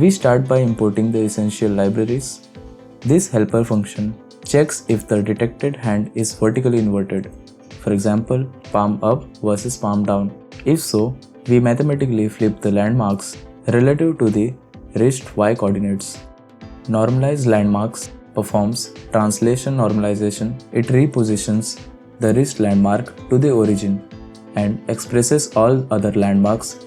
We start by importing the essential libraries. This helper function checks if the detected hand is vertically inverted. For example, palm up versus palm down. If so, we mathematically flip the landmarks relative to the wrist Y coordinates. Normalized landmarks performs translation normalization. It repositions the wrist landmark to the origin and expresses all other landmarks.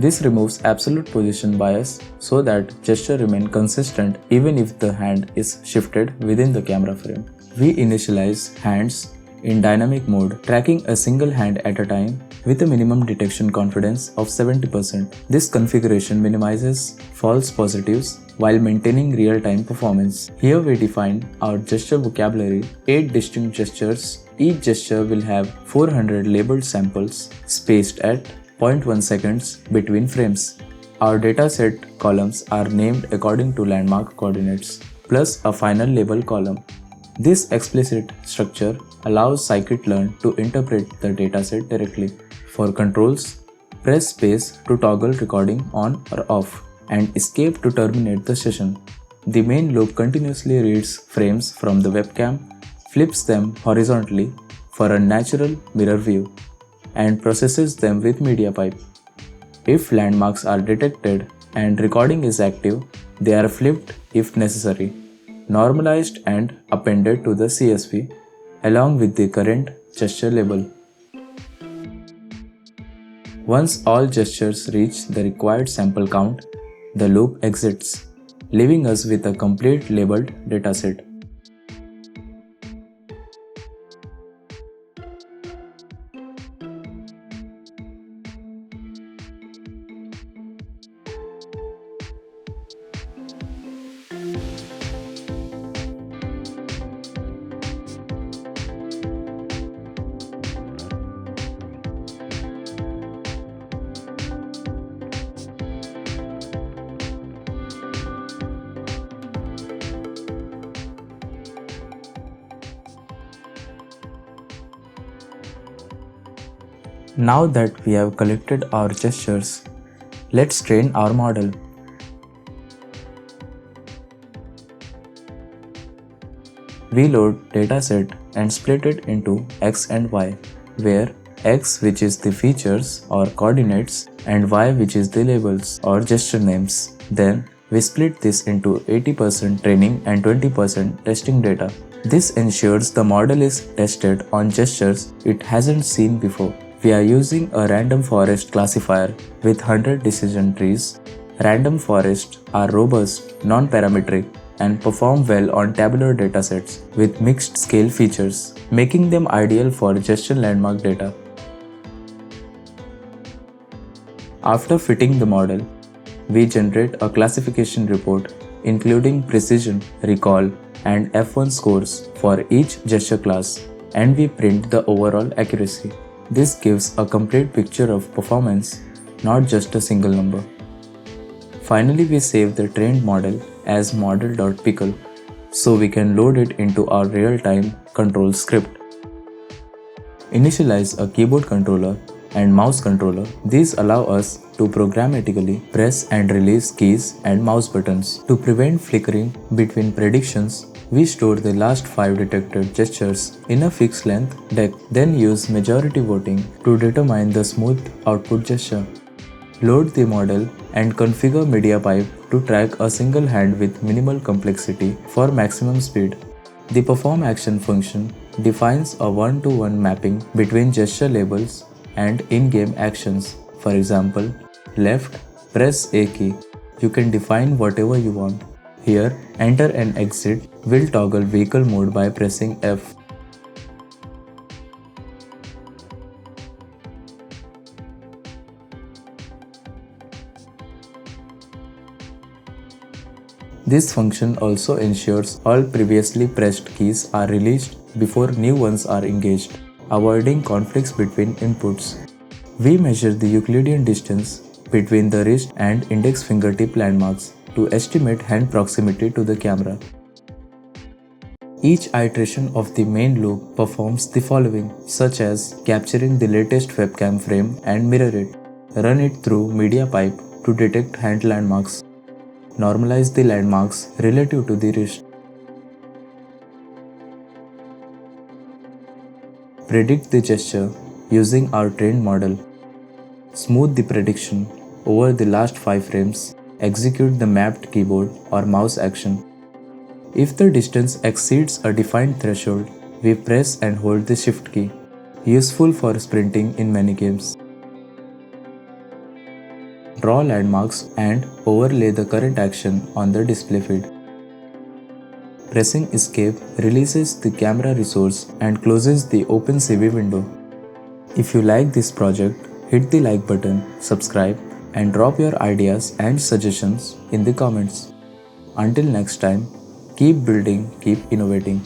This removes absolute position bias so that gesture remain consistent even if the hand is shifted within the camera frame. We initialize hands in dynamic mode, tracking a single hand at a time with a minimum detection confidence of 70%. This configuration minimizes false positives while maintaining real-time performance. Here we define our gesture vocabulary, 8 distinct gestures. Each gesture will have 400 labeled samples spaced at 0.1 seconds between frames. Our dataset columns are named according to landmark coordinates, plus a final label column. This explicit structure allows scikit-learn to interpret the dataset directly. For controls, press space to toggle recording on or off, and escape to terminate the session. The main loop continuously reads frames from the webcam, flips them horizontally for a natural mirror view, and processes them with MediaPipe. If landmarks are detected and recording is active, they are flipped if necessary, normalized and appended to the CSV along with the current gesture label. Once all gestures reach the required sample count, the loop exits, leaving us with a complete labeled dataset. Now that we have collected our gestures, let's train our model. We load dataset and split it into X and Y, where X, which is the features or coordinates, and Y, which is the labels or gesture names. Then we split this into 80% training and 20% testing data. This ensures the model is tested on gestures it hasn't seen before. We are using a random forest classifier with 100 decision trees. Random forests are robust, non-parametric, and perform well on tabular datasets with mixed scale features, making them ideal for gesture landmark data. After fitting the model, we generate a classification report including precision, recall, and F1 scores for each gesture class, and we print the overall accuracy. This gives a complete picture of performance, not just a single number. Finally, we save the trained model as model.pickle so we can load it into our real-time control script. Initialize a keyboard controller and mouse controller. These allow us to programmatically press and release keys and mouse buttons. To prevent flickering between predictions, we store the last 5 detected gestures in a fixed length deck, then use majority voting to determine the smooth output gesture. Load the model and configure MediaPipe to track a single hand with minimal complexity for maximum speed. The perform action function defines a one-to-one mapping between gesture labels and in-game actions. For example, left, press A key. You can define whatever you want. Here, enter and exit will toggle vehicle mode by pressing F. This function also ensures all previously pressed keys are released before new ones are engaged, avoiding conflicts between inputs. We measure the Euclidean distance between the wrist and index fingertip landmarks to estimate hand proximity to the camera. Each iteration of the main loop performs the following, such as capturing the latest webcam frame and mirror it, run it through MediaPipe to detect hand landmarks, Normalize the landmarks relative to the wrist. Predict the gesture using our trained model. Smooth the prediction over the last 5 frames. Execute the mapped keyboard or mouse action. If the distance exceeds a defined threshold, we press and hold the shift key, useful for sprinting in many games. Draw landmarks and overlay the current action on the display feed. Pressing escape releases the camera resource and closes the OpenCV window. If you like this project, hit the like button, subscribe, and drop your ideas and suggestions in the comments. Until next time, keep building, keep innovating.